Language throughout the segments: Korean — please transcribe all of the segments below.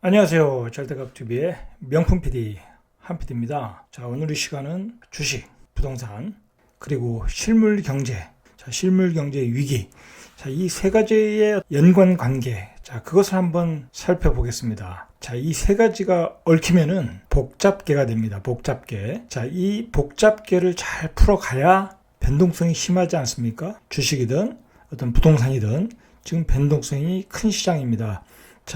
안녕하세요. 잘돼갑TV의 명품 PD 한PD입니다. 자, 오늘 이 시간은 주식, 부동산, 그리고 실물 경제, 실물 경제 위기, 이 세 가지의 연관 관계, 그것을 한번 살펴보겠습니다. 이 세 가지가 얽히면은 복잡계가 됩니다. 복잡계. 이 복잡계를 잘 풀어가야 변동성이 심하지 않습니까? 주식이든 어떤 부동산이든 지금 변동성이 큰 시장입니다.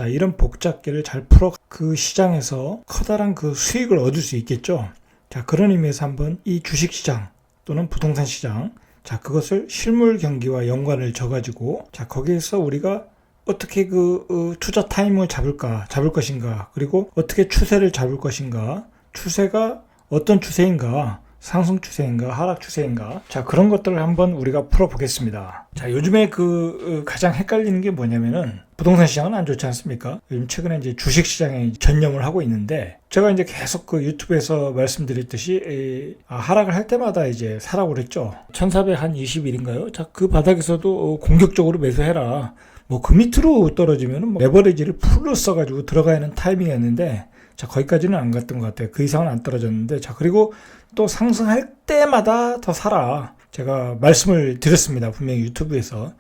이런 복잡계를 잘 풀어 그 시장에서 커다란 그 수익을 얻을 수 있겠죠. 그런 의미에서 한번 이 주식시장 또는 부동산 시장, 그것을 실물 경기와 연관을 져가지고, 거기에서 우리가 어떻게 투자 타이밍을 잡을 것인가, 그리고 어떻게 추세를 잡을 것인가, 추세가 어떤 추세인가, 상승 추세인가, 하락 추세인가, 그런 것들을 한번 우리가 풀어보겠습니다. 요즘에 가장 헷갈리는 게 뭐냐면은, 부동산 시장은 안 좋지 않습니까? 요즘 최근에 이제 주식 시장에 전념을 하고 있는데, 제가 이제 계속 유튜브에서 말씀드렸듯이, 하락을 할 때마다 이제 사라고 그랬죠. 1420일인가요? 그 바닥에서도 공격적으로 매수해라. 그 밑으로 떨어지면 레버리지를 풀로 써가지고 들어가야 하는 타이밍이었는데, 거기까지는 안 갔던 것 같아요. 그 이상은 안 떨어졌는데, 그리고 또 상승할 때마다 더 사라. 제가 말씀을 드렸습니다. 분명히 유튜브에서.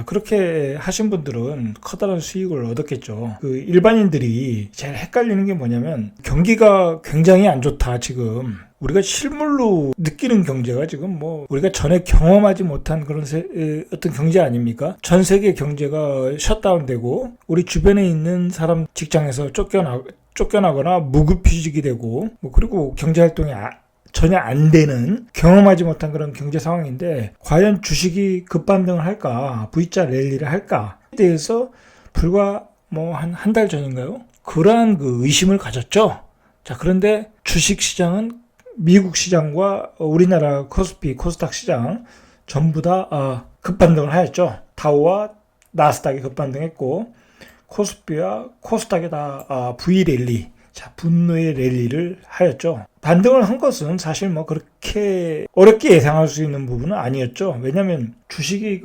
그렇게 하신 분들은 커다란 수익을 얻었겠죠. 일반인들이 제일 헷갈리는 게 뭐냐면, 경기가 굉장히 안 좋다, 지금. 우리가 실물로 느끼는 경제가 지금 우리가 전에 경험하지 못한 그런 어떤 경제 아닙니까? 전 세계 경제가 셧다운되고, 우리 주변에 있는 사람 직장에서 쫓겨나거나 무급휴직이 되고, 그리고 경제활동이 전혀 안 되는, 경험하지 못한 그런 경제 상황인데, 과연 주식이 급반등을 할까, V자 랠리를 할까에 대해서 불과 한 달 전인가요? 그러한 의심을 가졌죠. 그런데 주식 시장은 미국 시장과 우리나라 코스피, 코스닥 시장 전부 다 급반등을 하였죠. 다우와 나스닥이 급반등했고, 코스피와 코스닥이 다 V 랠리, 분노의 랠리를 하였죠. 반등을 한 것은 사실 그렇게 어렵게 예상할 수 있는 부분은 아니었죠. 왜냐하면 주식이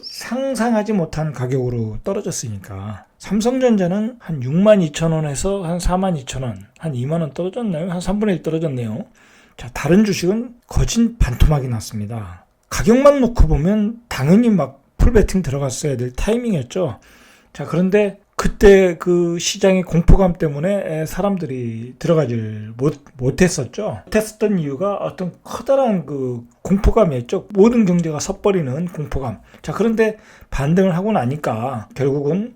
상상하지 못한 가격으로 떨어졌으니까. 삼성전자는 한 62,000원에서 한 42,000원, 한 2만원 떨어졌나요? 한 3분의 1 떨어졌네요. 다른 주식은 거진 반토막이 났습니다. 가격만 놓고 보면 당연히 풀베팅 들어갔어야 될 타이밍이었죠. 그런데 그때 시장의 공포감 때문에 사람들이 들어가질 못했었죠. 못했었던 이유가 어떤 커다란 공포감이었죠. 모든 경제가 섣버리는 공포감. 그런데 반등을 하고 나니까 결국은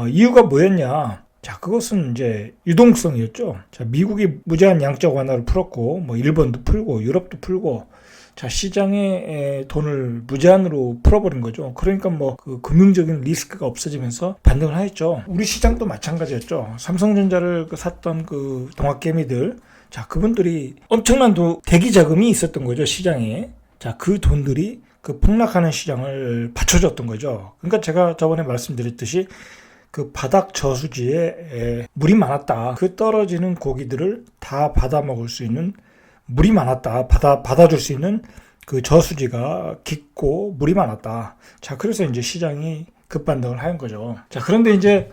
이유가 뭐였냐? 그것은 이제 유동성이었죠. 미국이 무제한 양적 완화를 풀었고, 일본도 풀고, 유럽도 풀고, 시장에 돈을 무제한으로 풀어버린 거죠. 그러니까 금융적인 리스크가 없어지면서 반등을 하였죠. 우리 시장도 마찬가지였죠. 삼성전자를 샀던 동학개미들, 그분들이 엄청난 대기 자금이 있었던 거죠, 시장에. 그 돈들이 폭락하는 시장을 받쳐줬던 거죠. 그러니까 제가 저번에 말씀드렸듯이 바닥 저수지에 물이 많았다. 떨어지는 고기들을 다 받아 먹을 수 있는, 물이 많았다. 받아줄 수 있는 저수지가 깊고 물이 많았다. 그래서 이제 시장이 급반등을 하는 거죠. 그런데 이제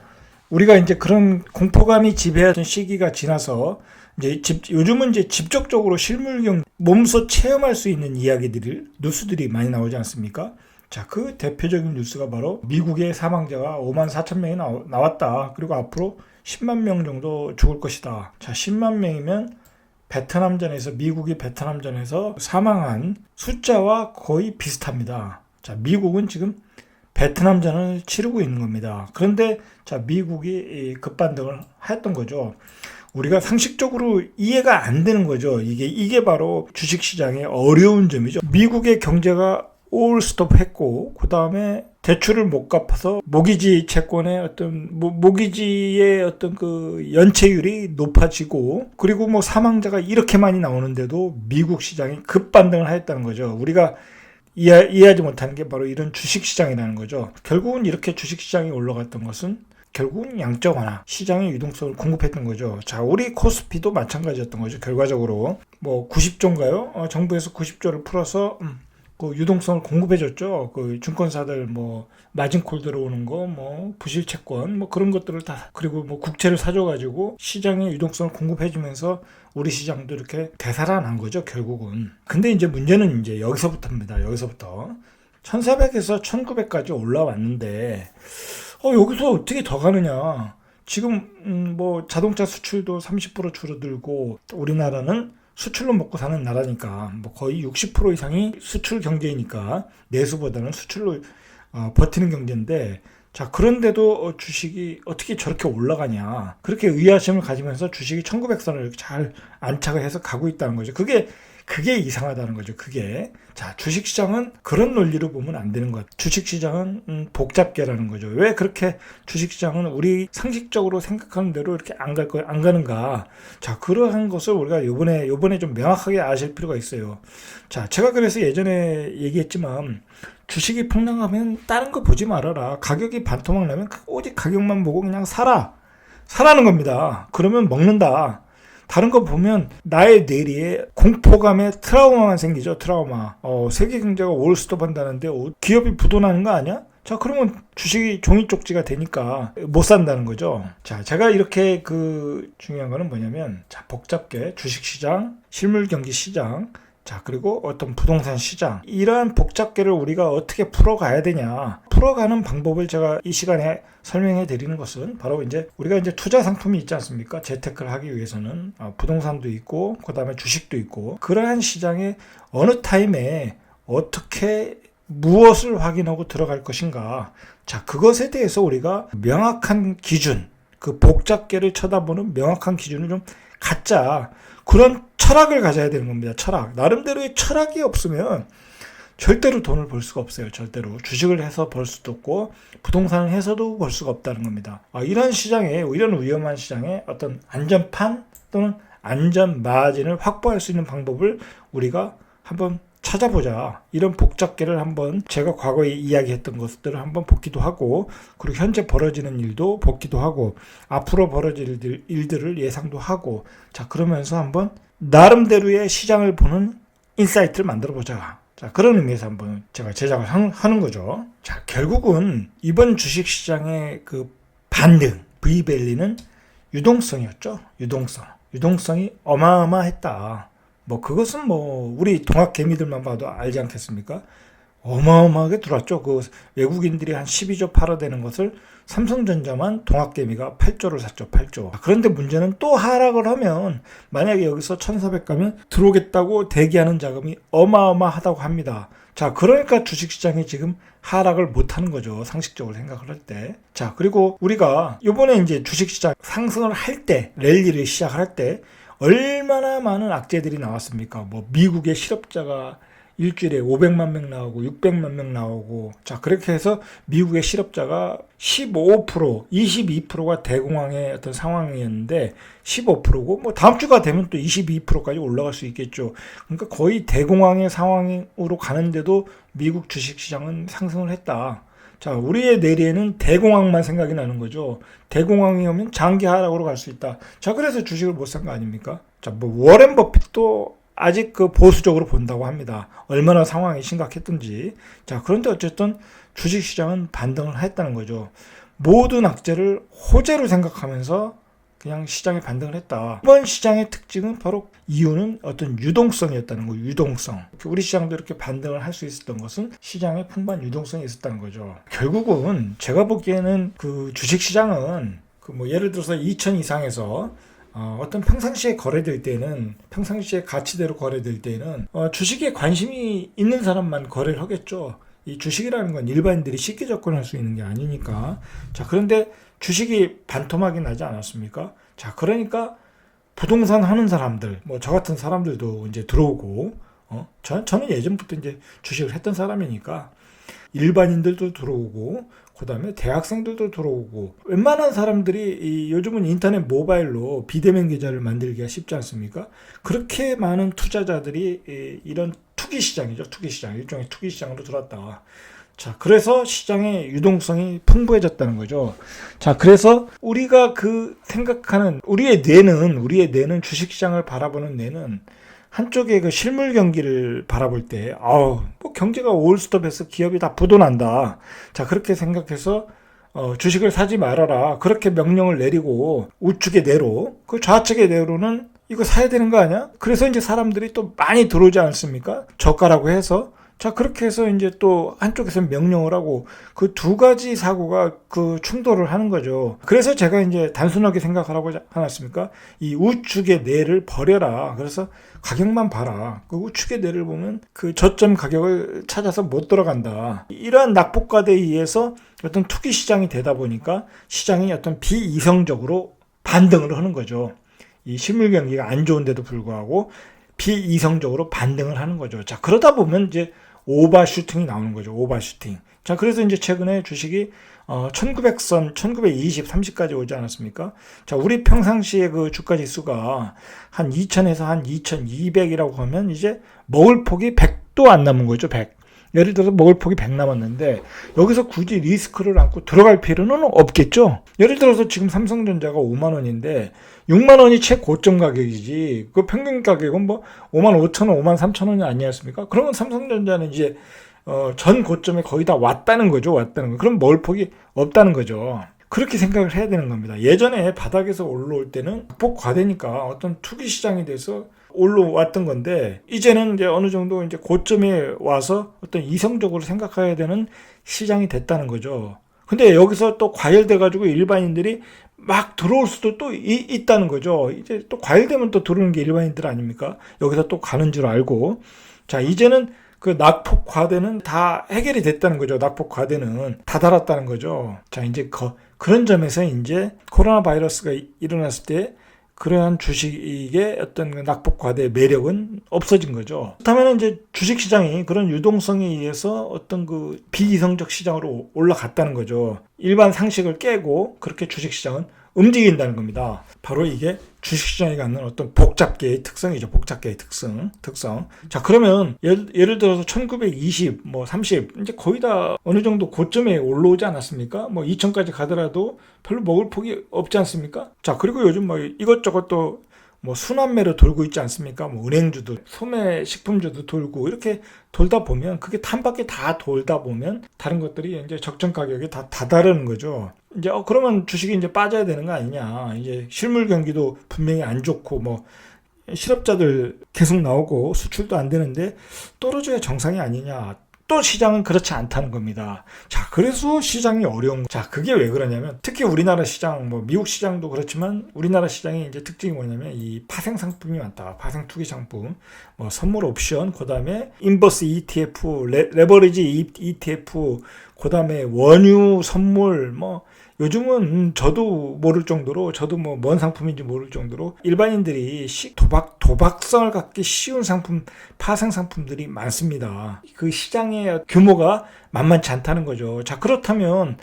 우리가 그런 공포감이 지배하던 시기가 지나서 요즘은 직접적으로 실물경 몸소 체험할 수 있는 뉴스들이 많이 나오지 않습니까? 그 대표적인 뉴스가 바로 미국의 사망자가 54,000명이 나왔다. 그리고 앞으로 10만 명 정도 죽을 것이다. 10만 명이면 미국이 베트남전에서 사망한 숫자와 거의 비슷합니다. 미국은 지금 베트남전을 치르고 있는 겁니다. 그런데 미국이 급반등을 했던 거죠. 우리가 상식적으로 이해가 안 되는 거죠. 이게 바로 주식시장의 어려운 점이죠. 미국의 경제가 올 스톱했고, 그 다음에 대출을 못 갚아서 모기지 채권의 모기지의 연체율이 높아지고, 그리고 사망자가 이렇게 많이 나오는데도 미국 시장이 급반등을 하였다는 거죠. 우리가 이해하지 못하는 게 바로 이런 주식시장이라는 거죠. 결국은 이렇게 주식시장이 올라갔던 것은 결국은 양적 완화, 시장의 유동성을 공급했던 거죠. 우리 코스피도 마찬가지였던 거죠. 결과적으로 90조인가요? 정부에서 90조를 풀어서 그 유동성을 공급해줬죠. 그 증권사들 뭐 마진콜 들어오는 거, 뭐 부실 채권, 뭐 그런 것들을 다, 그리고 뭐 국채를 사줘가지고 시장에 유동성을 공급해주면서 우리 시장도 이렇게 되살아난 거죠, 결국은. 근데 이제 문제는 이제 여기서부터입니다. 여기서부터 1400에서 1900까지 올라왔는데 여기서 어떻게 더 가느냐. 지금 뭐 자동차 수출도 30% 줄어들고 우리나라는 수출로 먹고 사는 나라니까 뭐 거의 60% 이상이 수출 경제이니까 내수보다는 수출로 버티는 경제인데, 자, 그런데도 주식이 어떻게 저렇게 올라가냐. 그렇게 의아심을 가지면서 주식이 1900선을 이렇게 잘 안착을 해서 가고 있다는 거죠. 그게 이상하다는 거죠. 그게. 자, 주식시장은 그런 논리로 보면 안 되는 것 같아요. 주식시장은 복잡계라는 거죠. 왜 그렇게 주식시장은 우리 상식적으로 생각하는 대로 이렇게 안 가는가. 자, 그러한 것을 우리가 요번에 좀 명확하게 아실 필요가 있어요. 자, 제가 그래서 예전에 얘기했지만 주식이 폭락하면 다른 거 보지 말아라. 가격이 반토막 나면 오직 가격만 보고 그냥 사라는 겁니다. 그러면 먹는다. 다른 거 보면 나의 뇌리에 공포감에 트라우마만 생기죠. 트라우마. 세계 경제가 올스톱 한다는데 기업이 부도나는 거 아니야? 자, 그러면 주식이 종이 쪽지가 되니까 못 산다는 거죠. 자, 제가 이렇게 중요한 거는 뭐냐면, 자, 복잡게 주식시장, 실물경기시장, 자, 그리고 어떤 부동산 시장, 이러한 복잡계를 우리가 어떻게 풀어가야 되냐. 풀어가는 방법을 제가 이 시간에 설명해 드리는 것은 바로 우리가 투자 상품이 있지 않습니까? 재테크를 하기 위해서는 부동산도 있고, 그 다음에 주식도 있고, 그러한 시장에 어느 타임에 어떻게 무엇을 확인하고 들어갈 것인가. 자, 그것에 대해서 우리가 명확한 기준, 그 복잡계를 쳐다보는 명확한 기준을 좀 갖자. 그런 철학을 가져야 되는 겁니다. 철학. 나름대로의 철학이 없으면 절대로 돈을 벌 수가 없어요. 절대로. 주식을 해서 벌 수도 없고 부동산을 해서도 벌 수가 없다는 겁니다. 이런 시장에, 이런 위험한 시장에 어떤 안전판 또는 안전 마진을 확보할 수 있는 방법을 우리가 한번 찾아보자. 이런 복잡계를 한번 제가 과거에 이야기했던 것들을 한번 보기도 하고, 그리고 현재 벌어지는 일도 보기도 하고, 앞으로 벌어질 일들을 예상도 하고, 자, 그러면서 한번 나름대로의 시장을 보는 인사이트를 만들어 보자. 자, 그런 의미에서 한번 제가 제작을 하는 거죠. 자, 결국은 이번 주식시장의 그 반등, V밸리는 유동성이었죠. 유동성이 어마어마했다. 뭐 그것은 뭐 우리 동학개미들만 봐도 알지 않겠습니까? 어마어마하게 들어왔죠. 그 외국인들이 한 12조 팔아대는 것을 삼성전자만 동학개미가 8조를 샀죠. 8조. 그런데 문제는 또 하락을 하면, 만약에 여기서 1400 가면 들어오겠다고 대기하는 자금이 어마어마하다고 합니다. 자, 그러니까 주식시장이 지금 하락을 못하는 거죠. 상식적으로 생각을 할 때. 자, 그리고 우리가 이번에 주식시장 상승을 할 때, 랠리를 시작할 때 얼마나 많은 악재들이 나왔습니까? 뭐 미국의 실업자가 일주일에 500만 명 나오고 600만 명 나오고, 자, 그렇게 해서 미국의 실업자가 15%, 22%가 대공황의 어떤 상황이었는데 15%고, 뭐 다음 주가 되면 또 22%까지 올라갈 수 있겠죠. 그러니까 거의 대공황의 상황으로 가는데도 미국 주식시장은 상승을 했다. 자, 우리의 뇌리에는 대공황만 생각이 나는 거죠. 대공황이 오면 장기 하락으로 갈 수 있다. 자, 그래서 주식을 못 산 거 아닙니까? 자, 뭐 워렌 버핏도 아직 보수적으로 본다고 합니다. 얼마나 상황이 심각했던지. 자, 그런데 어쨌든 주식시장은 반등을 했다는 거죠. 모든 악재를 호재로 생각하면서 그냥 시장에 반등을 했다. 이번 시장의 특징은 바로 이유는 어떤 유동성이었다는 거예요. 유동성. 우리 시장도 이렇게 반등을 할 수 있었던 것은 시장에 풍부한 유동성이 있었다는 거죠. 결국은 제가 보기에는 그 주식시장은 뭐 예를 들어서 2천 이상에서 어떤 평상시에 거래될 때는, 평상시에 가치대로 거래될 때는 주식에 관심이 있는 사람만 거래를 하겠죠. 이 주식이라는 건 일반인들이 쉽게 접근할 수 있는 게 아니니까. 자, 그런데 주식이 반토막이 나지 않았습니까? 자, 그러니까 부동산 하는 사람들, 뭐 저 같은 사람들도 이제 들어오고, 저는 예전부터 이제 주식을 했던 사람이니까 일반인들도 들어오고, 그 다음에 대학생들도 들어오고, 웬만한 사람들이 요즘은 인터넷 모바일로 비대면 계좌를 만들기가 쉽지 않습니까? 그렇게 많은 투자자들이 이런 투기시장이죠. 투기시장. 일종의 투기시장으로 들어왔다. 자, 그래서 시장의 유동성이 풍부해졌다는 거죠. 자, 그래서 우리가 생각하는 우리의 뇌는 주식시장을 바라보는 뇌는 한쪽에 그 실물 경기를 바라볼 때, 뭐 뭐 경제가 올스톱해서 기업이 다 부도난다. 자, 그렇게 생각해서 주식을 사지 말아라. 그렇게 명령을 내리고 우측의 내로, 그 좌측의 내로는 이거 사야 되는 거 아니야? 그래서 이제 사람들이 또 많이 들어오지 않습니까? 저가라고 해서. 자, 그렇게 해서 이제 또 한쪽에서 명령을 하고 그 두 가지 사고가 그 충돌을 하는 거죠. 그래서 제가 이제 단순하게 생각하라고 하지 않았습니까? 이 우측의 뇌를 버려라. 그래서 가격만 봐라. 그 우측의 뇌를 보면 그 저점 가격을 찾아서 못 들어간다. 이러한 낙폭과대에 의해서 어떤 투기 시장이 되다 보니까 시장이 어떤 비이성적으로 반등을 하는 거죠. 이 실물 경기가 안 좋은데도 불구하고 비이성적으로 반등을 하는 거죠. 자, 그러다 보면 이제 오버슈팅이 나오는 거죠. 오버슈팅. 자, 그래서 이제 최근에 주식이 1900선, 1920, 30까지 오지 않았습니까? 자, 우리 평상시에 그 주가 지수가 한 2000에서 한 2200이라고 하면 이제 먹을 폭이 100도 안 남은 거죠. 100. 예를 들어서 먹을 폭이 100 남았는데 여기서 굳이 리스크를 안고 들어갈 필요는 없겠죠. 예를 들어서 지금 삼성전자가 5만 원인데 6만 원이 최고점 가격이지 그 평균 가격은 뭐 5만 5천 원, 5만 3천 원이 아니었습니까? 그러면 삼성전자는 이제 전 고점에 거의 다 왔다는 거죠. 왔다는 거. 그럼 먹을 폭이 없다는 거죠. 그렇게 생각을 해야 되는 겁니다. 예전에 바닥에서 올라올 때는 낙폭 과대니까 어떤 투기 시장이 돼서 올라왔던 건데 이제는 이제 어느 정도 이제 고점에 와서 어떤 이성적으로 생각해야 되는 시장이 됐다는 거죠. 근데 여기서 또 과열돼 가지고 일반인들이 막 들어올 수도 또 있다는 거죠. 이제 또 과열되면 또 들어오는 게 일반인들 아닙니까? 여기서 또 가는 줄 알고. 자, 이제는 그 낙폭 과대는 다 해결이 됐다는 거죠. 낙폭 과대는 다 달았다는 거죠. 자, 이제 그런 점에서 이제 코로나 바이러스가 일어났을 때 그러한 주식의 어떤 낙폭 과대의 매력은 없어진 거죠. 그렇다면 이제 주식 시장이 그런 유동성에 의해서 어떤 그 비이성적 시장으로 올라갔다는 거죠. 일반 상식을 깨고 그렇게 주식 시장은 움직인다는 겁니다. 바로 이게 주식시장이 갖는 어떤 복잡계의 특성이죠. 복잡계의 특성. 자, 그러면 예를 들어서 1920, 뭐 30, 이제 거의 다 어느 정도 고점에 올라오지 않았습니까? 뭐 2000까지 가더라도 별로 먹을 폭이 없지 않습니까? 자, 그리고 요즘 뭐 이것저것 또 뭐 순환매로 돌고 있지 않습니까? 뭐 은행주도, 소매 식품주도 돌고 이렇게 돌다 보면 그게 한 바퀴 다 돌다 보면 다른 것들이 이제 적정 가격이 다 다다르는 거죠. 이제 그러면 주식이 이제 빠져야 되는 거 아니냐. 이제 실물 경기도 분명히 안 좋고 뭐 실업자들 계속 나오고 수출도 안 되는데 떨어져야 정상이 아니냐. 또 시장은 그렇지 않다는 겁니다. 자, 그래서 시장이 어려운 거. 자, 그게 왜 그러냐면 특히 우리나라 시장, 뭐 미국 시장도 그렇지만 우리나라 시장의 이제 특징이 뭐냐면 이 파생 상품이 많다. 파생 투기 상품, 뭐 선물 옵션, 그다음에 인버스 ETF, 레버리지 ETF, 그다음에 원유 선물, 뭐 요즘은 저도 모를 정도로, 저도 뭐 뭔 상품인지 모를 정도로 일반인들이 도박성을 갖기 쉬운 상품, 파생 상품들이 많습니다. 그 시장의 규모가 만만치 않다는 거죠. 자, 그렇다면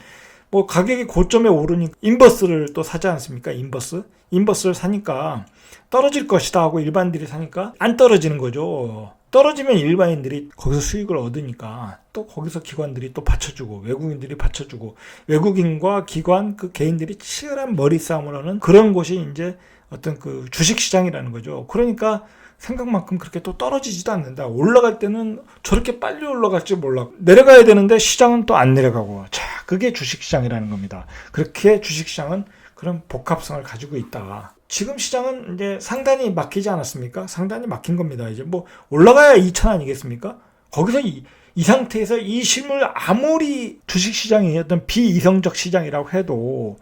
뭐 가격이 고점에 오르니까 인버스를 또 사지 않습니까? 인버스를 사니까 떨어질 것이다 하고 일반인들이 사니까 안 떨어지는 거죠. 떨어지면 일반인들이 거기서 수익을 얻으니까 또 거기서 기관들이 또 받쳐주고 외국인들이 받쳐주고 외국인과 기관 그 개인들이 치열한 머리 싸움을 하는 그런 곳이 이제 어떤 그 주식시장이라는 거죠. 그러니까 생각만큼 그렇게 또 떨어지지도 않는다. 올라갈 때는 저렇게 빨리 올라갈지 몰라. 내려가야 되는데 시장은 또 안 내려가고. 자, 그게 주식시장이라는 겁니다. 그렇게 주식시장은 그런 복합성을 가지고 있다. 지금 시장은 이제 상단이 막히지 않았습니까? 상단이 막힌 겁니다. 이제 뭐 올라가야 2천 아니겠습니까? 거기서 이 상태에서 이 실물 아무리 주식시장이 어떤 비이성적 시장이라고 해도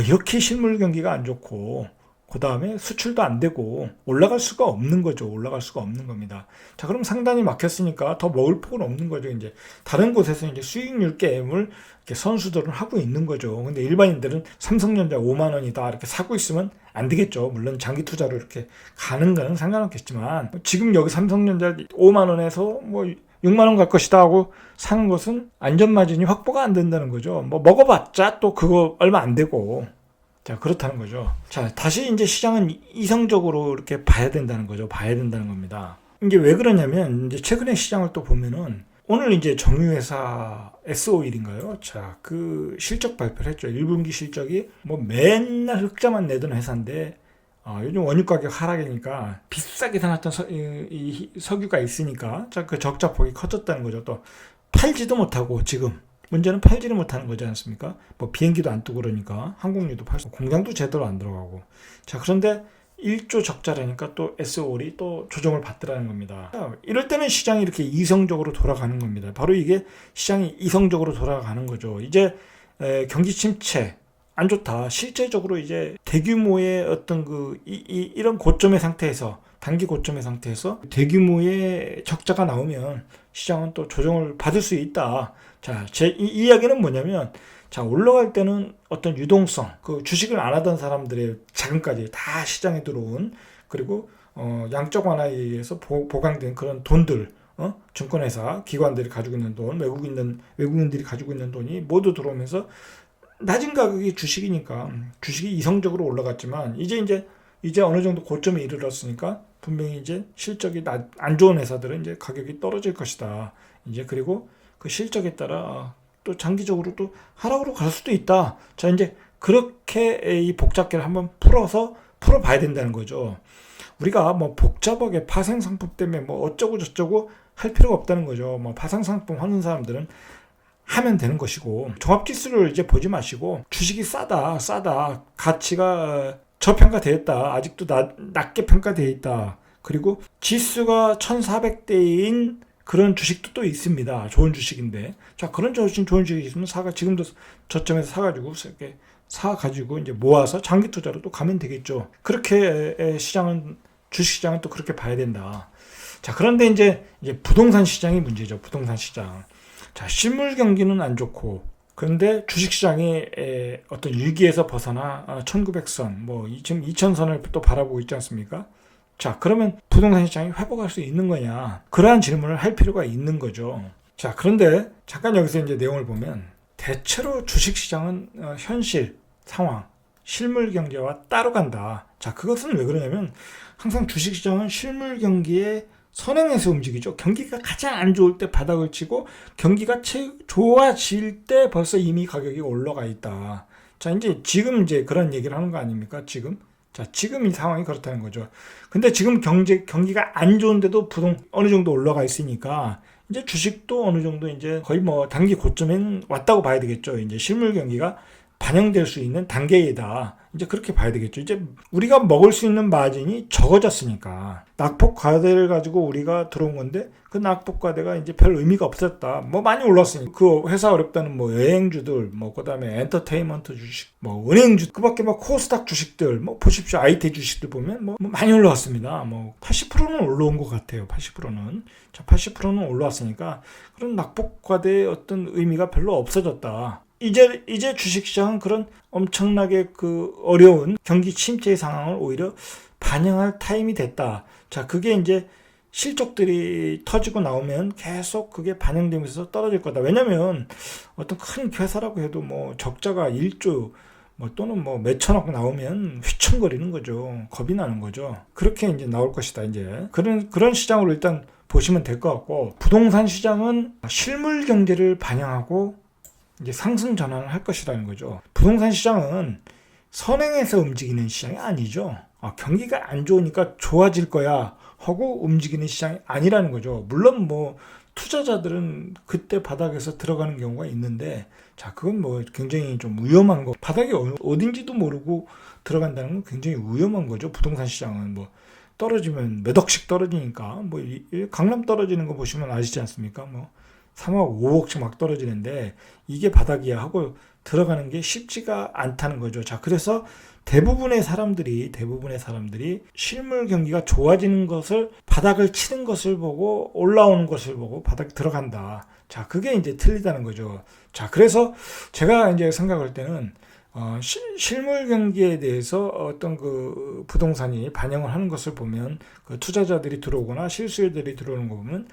이렇게 실물 경기가 안 좋고 그 다음에 수출도 안 되고 올라갈 수가 없는 거죠. 올라갈 수가 없는 겁니다. 자, 그럼 상단이 막혔으니까 더 먹을 폭은 없는 거죠. 이제 다른 곳에서 이제 수익률 게임을 이렇게 선수들은 하고 있는 거죠. 근데 일반인들은 삼성전자 5만 원이다 이렇게 사고 있으면 안 되겠죠. 물론 장기 투자로 이렇게 가는 거는 상관없겠지만 지금 여기 삼성전자 5만 원에서 뭐 6만 원 갈 것이다 하고 사는 것은 안전마진이 확보가 안 된다는 거죠. 뭐 먹어봤자 또 그거 얼마 안 되고. 자, 그렇다는 거죠. 자, 다시 이제 시장은 이성적으로 이렇게 봐야 된다는 거죠. 봐야 된다는 겁니다. 이게 왜 그러냐면, 이제 최근에 시장을 또 보면은, 오늘 이제 정유회사 S-오일인가요? 자, 그 실적 발표를 했죠. 1분기 실적이 뭐 맨날 흑자만 내던 회사인데, 요즘 원유 가격 하락이니까 비싸게 사놨던 이 석유가 있으니까 그 적자폭이 커졌다는 거죠. 또 팔지도 못하고 지금 문제는 팔지를 못하는 거지 않습니까? 뭐 비행기도 안 뜨고 그러니까 항공유도 팔고 공장도 제대로 안 들어가고. 자, 그런데 1조 적자라니까 또 S-올이 또 조정을 받더라는 겁니다. 이럴 때는 시장이 이렇게 이성적으로 돌아가는 겁니다. 바로 이게 시장이 이성적으로 돌아가는 거죠. 이제 경기 침체 안 좋다. 실제적으로 이제 대규모의 어떤 이런 고점의 상태에서 단기 고점의 상태에서 대규모의 적자가 나오면 시장은 또 조정을 받을 수 있다. 자, 이 이야기는 뭐냐면, 자, 올라갈 때는 어떤 유동성, 그 주식을 안 하던 사람들의 자금까지 다 시장에 들어온, 그리고 양적 완화에 의해서 보강된 그런 돈들, 증권회사, 기관들이 가지고 있는 돈, 외국인들이 가지고 있는 돈이 모두 들어오면서 낮은 가격이 주식이니까 주식이 이성적으로 올라갔지만 이제 어느 정도 고점에 이르렀으니까 분명히 이제 실적이 안 좋은 회사들은 이제 가격이 떨어질 것이다. 이제 그리고 그 실적에 따라 또 장기적으로 또 하락으로 갈 수도 있다. 자, 이제 그렇게 이 복잡계를 한번 풀어봐야 된다는 거죠. 우리가 뭐 복잡하게 파생상품 때문에 뭐 어쩌고 저쩌고 할 필요가 없다는 거죠. 뭐 파생상품 하는 사람들은 하면 되는 것이고, 종합지수를 이제 보지 마시고 주식이 싸다 가치가 저평가되었다, 아직도 낮게 평가되어 있다, 그리고 지수가 1400대인 그런 주식도 또 있습니다. 좋은 주식인데, 자, 그런 좋은 주식이 있으면 지금도 저점에서 사가지고 이렇게 사가지고 이제 모아서 장기 투자로 또 가면 되겠죠. 그렇게 주식시장은 또 그렇게 봐야 된다. 자, 그런데 이제 부동산 시장이 문제죠. 부동산 시장. 자, 실물 경기는 안 좋고, 그런데 주식시장이 어떤 위기에서 벗어나 1900선, 뭐 지금 2000선을 또 바라보고 있지 않습니까? 자, 그러면 부동산 시장이 회복할 수 있는 거냐? 그러한 질문을 할 필요가 있는 거죠. 자, 그런데 잠깐 여기서 이제 내용을 보면, 대체로 주식시장은 현실 상황, 실물 경제와 따로 간다. 자, 그것은 왜 그러냐면, 항상 주식시장은 실물 경기에 선행해서 움직이죠. 경기가 가장 안 좋을 때 바닥을 치고, 경기가 좋아질 때 벌써 이미 가격이 올라가 있다. 자, 지금 그런 얘기를 하는 거 아닙니까? 지금 이 상황이 그렇다는 거죠. 근데 지금 경기가 안 좋은데도 어느 정도 올라가 있으니까, 이제 주식도 어느 정도 이제 거의 뭐 단기 고점엔 왔다고 봐야 되겠죠. 이제 실물 경기가 반영될 수 있는 단계이다. 이제 그렇게 봐야 되겠죠. 이제 우리가 먹을 수 있는 마진이 적어졌으니까. 낙폭 과대를 가지고 우리가 들어온 건데, 그 낙폭 과대가 이제 별 의미가 없었다. 뭐 많이 올랐으니까. 그 회사 어렵다는 뭐 여행주들, 뭐 그다음에 엔터테인먼트 주식, 뭐 은행주, 그밖에 뭐 코스닥 주식들, 뭐 보십시오. IT 주식들 보면 뭐 많이 올라왔습니다. 뭐 80%는 올라온 것 같아요. 80%는. 자, 80%는 올라왔으니까 그런 낙폭 과대의 어떤 의미가 별로 없어졌다. 이제 주식시장은 그런 엄청나게 그 어려운 경기 침체의 상황을 오히려 반영할 타임이 됐다. 자, 그게 이제 실적들이 터지고 나오면 계속 그게 반영되면서 떨어질 거다. 왜냐면 어떤 큰 회사라고 해도 뭐 적자가 1조 뭐 또는 뭐 몇천억 나오면 휘청거리는 거죠. 겁이 나는 거죠. 그렇게 이제 나올 것이다. 이제 그런 시장으로 일단 보시면 될 것 같고, 부동산 시장은 실물 경제를 반영하고 이제 상승 전환을 할 것이라는 거죠. 부동산 시장은 선행해서 움직이는 시장이 아니죠. 경기가 안 좋으니까 좋아질 거야 하고 움직이는 시장이 아니라는 거죠. 물론 뭐 투자자들은 그때 바닥에서 들어가는 경우가 있는데, 자, 그건 뭐 굉장히 좀 위험한 거. 바닥이 어딘지도 모르고 들어간다는 건 굉장히 위험한 거죠. 부동산 시장은 뭐 떨어지면 몇 억씩 떨어지니까, 뭐 강남 떨어지는 거 보시면 아시지 않습니까? 뭐 3억, 5억씩 막 떨어지는데 이게 바닥이야 하고 들어가는 게 쉽지가 않다는 거죠. 자, 그래서 대부분의 사람들이 실물 경기가 좋아지는 것을, 바닥을 치는 것을 보고 올라오는 것을 보고 바닥에 들어간다. 자, 그게 이제 틀리다는 거죠. 자, 그래서 제가 이제 생각할 때는 실물 경기에 대해서 어떤 그 부동산이 반영을 하는 것을 보면, 그 투자자들이 들어오거나 실수요들이 들어오는 거 보면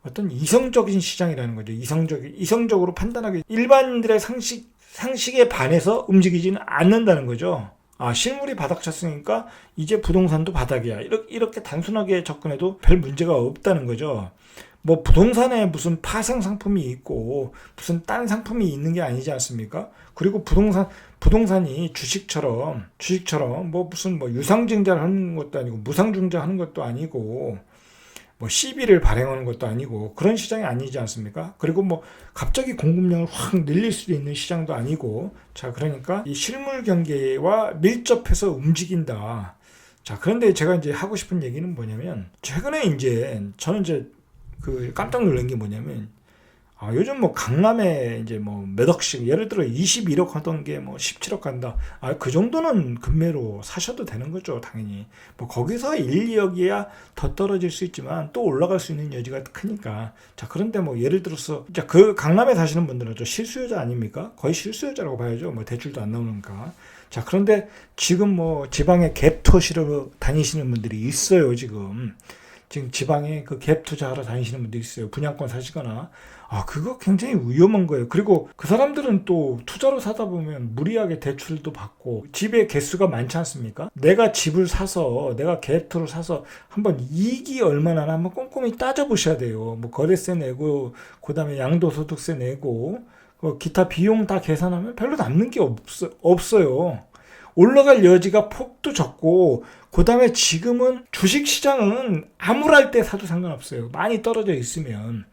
어떤 이성적인 시장이라는 거죠. 이성적으로 판단하기, 일반인들의 상식에 반해서 움직이지는 않는다는 거죠. 실물이 바닥 쳤으니까 이제 부동산도 바닥이야. 이렇게 단순하게 접근해도 별 문제가 없다는 거죠. 뭐 부동산에 무슨 파생 상품이 있고 무슨 딴 상품이 있는 게 아니지 않습니까? 그리고 부동산이 주식처럼 뭐 무슨 뭐 유상증자를 하는 것도 아니고 무상증자 하는 것도 아니고 뭐 CB를 발행하는 것도 아니고 그런 시장이 아니지 않습니까? 그리고 뭐 갑자기 공급량을 확 늘릴 수도 있는 시장도 아니고, 자, 그러니까 이 실물 경제와 밀접해서 움직인다. 자, 그런데 제가 이제 하고 싶은 얘기는 뭐냐면, 최근에 이제 저는 이제 그 깜짝 놀란 게 뭐냐면, 요즘 뭐 강남에 이제 뭐 몇 억씩, 예를 들어 21억 하던 게 뭐 17억 간다. 그 정도는 금매로 사셔도 되는 거죠, 당연히. 뭐 거기서 1, 2억이야 더 떨어질 수 있지만 또 올라갈 수 있는 여지가 크니까. 자, 그런데 뭐 예를 들어서, 자, 그 강남에 사시는 분들은 저 실수요자 아닙니까? 거의 실수요자라고 봐야죠. 뭐 대출도 안 나오니까. 자, 그런데 지금 뭐 지방에 갭 투시러 다니시는 분들이 있어요, 지금 지방에 그 갭 투자하러 다니시는 분들이 있어요. 분양권 사시거나. 그거 굉장히 위험한 거예요. 그리고 그 사람들은 또 투자로 사다 보면 무리하게 대출도 받고, 집의 개수가 많지 않습니까? 내가 집을 사서, 내가 갭 투를 사서 한번 이익이 얼마나 한번 꼼꼼히 따져보셔야 돼요. 뭐 거래세 내고, 그 다음에 양도소득세 내고, 기타 비용 다 계산하면 별로 남는 게 없어요. 올라갈 여지가 폭도 적고, 그 다음에 지금은 주식시장은 암울할 때 사도 상관없어요. 많이 떨어져 있으면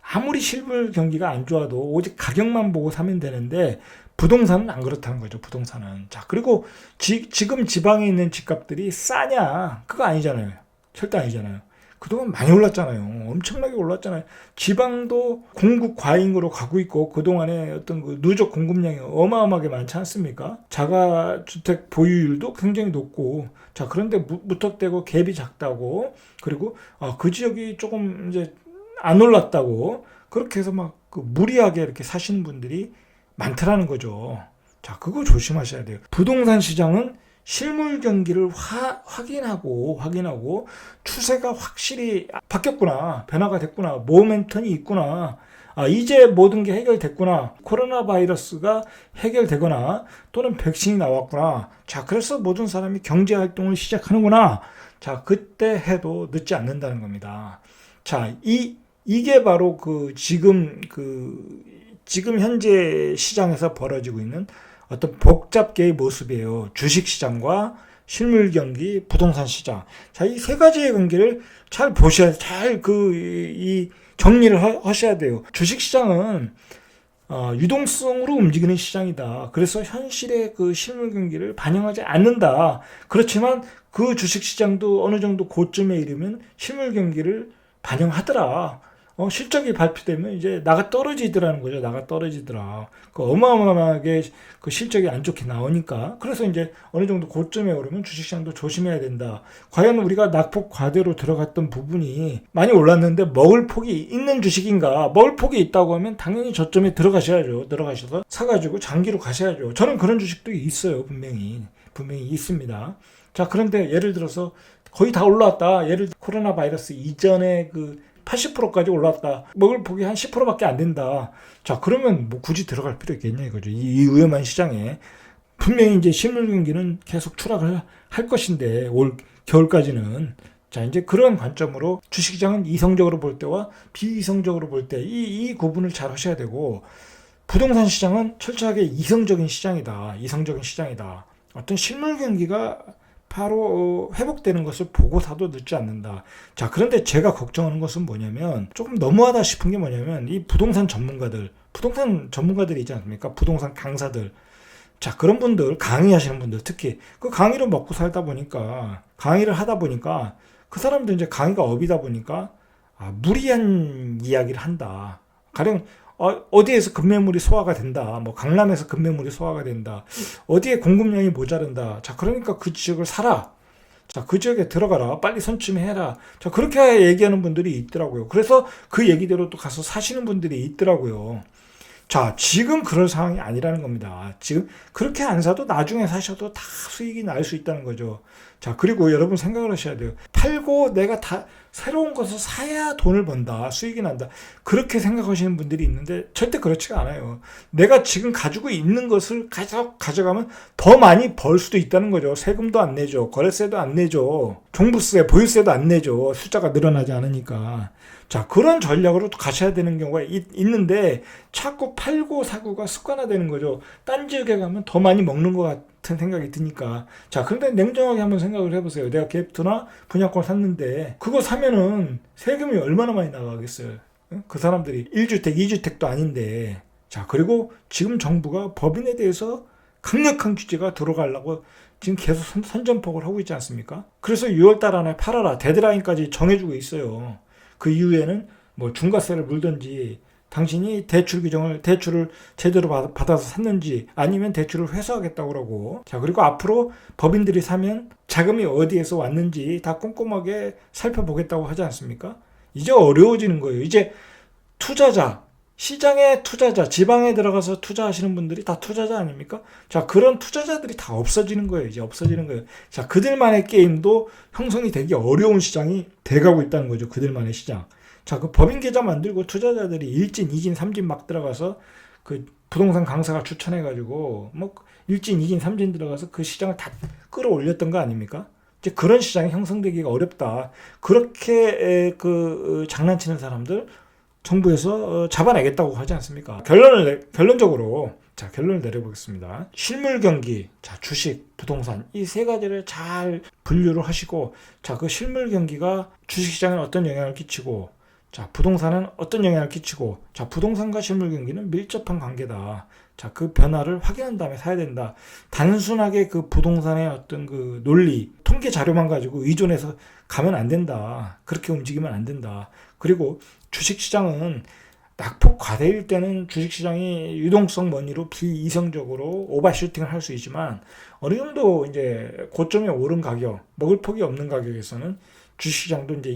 아무리 실물 경기가 안 좋아도 오직 가격만 보고 사면 되는데, 부동산은 안 그렇다는 거죠. 부동산은. 자, 그리고 지금 지방에 있는 집값들이 싸냐? 그거 아니잖아요. 절대 아니잖아요. 그동안 많이 올랐잖아요. 엄청나게 올랐잖아요. 지방도 공급 과잉으로 가고 있고, 그동안에 어떤 그 누적 공급량이 어마어마하게 많지 않습니까? 자가주택 보유율도 굉장히 높고, 자, 그런데 무턱대고 갭이 작다고, 그리고 그 지역이 조금 이제 안 올랐다고, 그렇게 해서 막 그 무리하게 이렇게 사시는 분들이 많더라는 거죠. 자, 그거 조심하셔야 돼요. 부동산 시장은 실물 경기를 확인하고 추세가 확실히 바뀌었구나, 변화가 됐구나, 모멘텀이 있구나, 이제 모든 게 해결됐구나, 코로나 바이러스가 해결되거나 또는 백신이 나왔구나, 자, 그래서 모든 사람이 경제 활동을 시작하는구나, 자, 그때 해도 늦지 않는다는 겁니다. 자, 이게 바로 지금 현재 시장에서 벌어지고 있는 어떤 복잡계의 모습이에요. 주식시장과 실물경기, 부동산 시장. 자, 이 세 가지의 관계를 잘 보셔야, 이 정리를 하셔야 돼요. 주식시장은 유동성으로 움직이는 시장이다. 그래서 현실의 그 실물경기를 반영하지 않는다. 그렇지만 그 주식시장도 어느 정도 고점에 이르면 실물경기를 반영하더라. 실적이 발표되면 이제 나가 떨어지더라는 거죠. 나가 떨어지더라. 어마어마하게 그 실적이 안 좋게 나오니까. 그래서 이제 어느 정도 고점에 오르면 주식시장도 조심해야 된다. 과연 우리가 낙폭 과대로 들어갔던 부분이 많이 올랐는데 먹을 폭이 있는 주식인가? 먹을 폭이 있다고 하면 당연히 저점에 들어가셔야죠. 들어가셔서 사가지고 장기로 가셔야죠. 저는 그런 주식도 있어요. 분명히 있습니다. 자, 그런데 예를 들어서 거의 다 올라왔다. 코로나 바이러스 이전에 80%까지 올랐다. 먹을 폭이 한 10%밖에 안 된다. 자, 그러면 뭐 굳이 들어갈 필요 있겠냐 이거죠. 이 위험한 시장에. 분명히 이제 실물 경기는 계속 추락을 할 것인데, 올 겨울까지는. 자, 이제 그런 관점으로 주식시장은 이성적으로 볼 때와 비이성적으로 볼 때 이 구분을 잘 하셔야 되고, 부동산 시장은 철저하게 이성적인 시장이다. 어떤 실물 경기가 바로 회복되는 것을 보고 사도 늦지 않는다. 자, 그런데 제가 걱정하는 것은 뭐냐면, 조금 너무하다 싶은 게 뭐냐면, 이 부동산 전문가들이 있지 않습니까? 부동산 강사들. 자, 그런 분들, 강의하시는 분들, 특히 그 강의를 먹고 살다 보니까, 강의를 하다 보니까 그 사람들 이제 강의가 업이다 보니까 무리한 이야기를 한다. 가령 어디에서 급매물이 소화가 된다. 뭐 강남에서 급매물이 소화가 된다. 어디에 공급량이 모자른다. 자, 그러니까 그 지역을 사라. 자, 그 지역에 들어가라. 빨리 선취해라. 자, 그렇게 얘기하는 분들이 있더라고요. 그래서 그 얘기대로 또 가서 사시는 분들이 있더라고요. 자, 지금 그럴 상황이 아니라는 겁니다. 지금 그렇게 안 사도 나중에 사셔도 다 수익이 날 수 있다는 거죠. 자, 그리고 여러분 생각을 하셔야 돼요. 팔고 내가 다 새로운 것을 사야 돈을 번다, 수익이 난다, 그렇게 생각하시는 분들이 있는데 절대 그렇지가 않아요. 내가 지금 가지고 있는 것을 가져가면 더 많이 벌 수도 있다는 거죠. 세금도 안 내죠. 거래세도 안 내죠. 종부세, 보유세도 안 내죠. 숫자가 늘어나지 않으니까. 자, 그런 전략으로 가셔야 되는 경우가 있는데 자꾸 팔고 사고가 습관화되는 거죠. 딴 지역에 가면 더 많이 먹는 것 같은 생각이 드니까. 자, 그런데 냉정하게 한번 생각을 해보세요. 내가 갭투나 분양권 샀는데 그거 사면은 세금이 얼마나 많이 나가겠어요. 그 사람들이 1주택, 2주택도 아닌데. 자, 그리고 지금 정부가 법인에 대해서 강력한 규제가 들어가려고 지금 계속 선전포고를 하고 있지 않습니까? 그래서 6월달 안에 팔아라 데드라인까지 정해주고 있어요. 그 이후에는 뭐 중과세를 물든지 당신이 대출을 제대로 받아서 샀는지 아니면 대출을 회수하겠다고 그러고, 자, 그리고 앞으로 법인들이 사면 자금이 어디에서 왔는지 다 꼼꼼하게 살펴보겠다고 하지 않습니까? 이제 어려워지는 거예요. 이제 투자자, 시장의 투자자, 지방에 들어가서 투자하시는 분들이 다 투자자 아닙니까? 자, 그런 투자자들이 다 없어지는 거예요. 이제 없어지는 거예요. 자, 그들만의 게임도 형성이 되기 어려운 시장이 돼가고 있다는 거죠. 그들만의 시장. 자, 그 법인 계좌 만들고 투자자들이 1진, 2진, 3진 막 들어가서 그 부동산 강사가 추천해가지고 뭐 1진, 2진, 3진 들어가서 그 시장을 다 끌어올렸던 거 아닙니까? 이제 그런 시장이 형성되기가 어렵다. 그렇게 장난치는 사람들 정부에서 잡아내겠다고 하지 않습니까? 결론적으로 결론을 내려보겠습니다. 실물 경기, 자, 주식, 부동산 이 세 가지를 잘 분류를 하시고, 자, 그 실물 경기가 주식시장에 어떤 영향을 끼치고, 자, 부동산은 어떤 영향을 끼치고, 자, 부동산과 실물 경기는 밀접한 관계다. 자, 그 변화를 확인한 다음에 사야 된다. 단순하게 그 부동산의 어떤 그 논리, 통계 자료만 가지고 의존해서 가면 안 된다. 그렇게 움직이면 안 된다. 그리고 주식시장은 낙폭 과대일 때는 주식시장이 유동성 원리로 비이성적으로 오버슈팅을 할 수 있지만, 어느 정도 이제 고점에 오른 가격, 먹을 폭이 없는 가격에서는 주식시장도 이제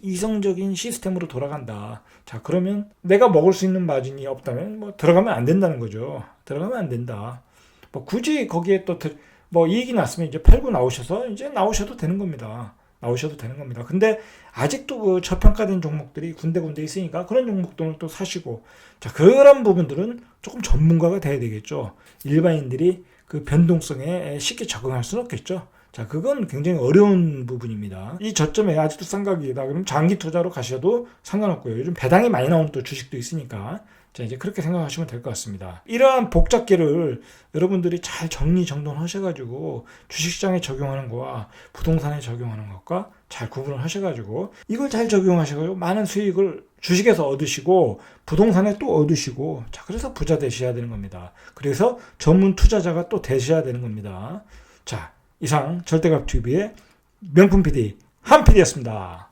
이성적인 시스템으로 돌아간다. 자, 그러면 내가 먹을 수 있는 마진이 없다면 뭐 들어가면 안 된다는 거죠. 들어가면 안 된다. 뭐 굳이 거기에 또 뭐 이익이 났으면 이제 팔고 나오셔도 되는 겁니다. 근데 아직도 그 저평가된 종목들이 군데군데 있으니까 그런 종목들을 또 사시고, 자, 그런 부분들은 조금 전문가가 돼야 되겠죠. 일반인들이 그 변동성에 쉽게 적응할 수는 없겠죠. 자, 그건 굉장히 어려운 부분입니다. 이 저점에 아직도 쌍각이다. 그럼 장기 투자로 가셔도 상관없고요. 요즘 배당이 많이 나오는 또 주식도 있으니까. 자, 이제 그렇게 생각하시면 될 것 같습니다. 이러한 복잡계를 여러분들이 잘 정리정돈하셔가지고 주식시장에 적용하는 거와 부동산에 적용하는 것과 잘 구분을 하셔가지고 이걸 잘 적용하셔가지고 많은 수익을 주식에서 얻으시고 부동산에 또 얻으시고, 자, 그래서 부자 되셔야 되는 겁니다. 그래서 전문 투자자가 또 되셔야 되는 겁니다. 자, 이상 절대값TV의 명품 PD 한 PD였습니다.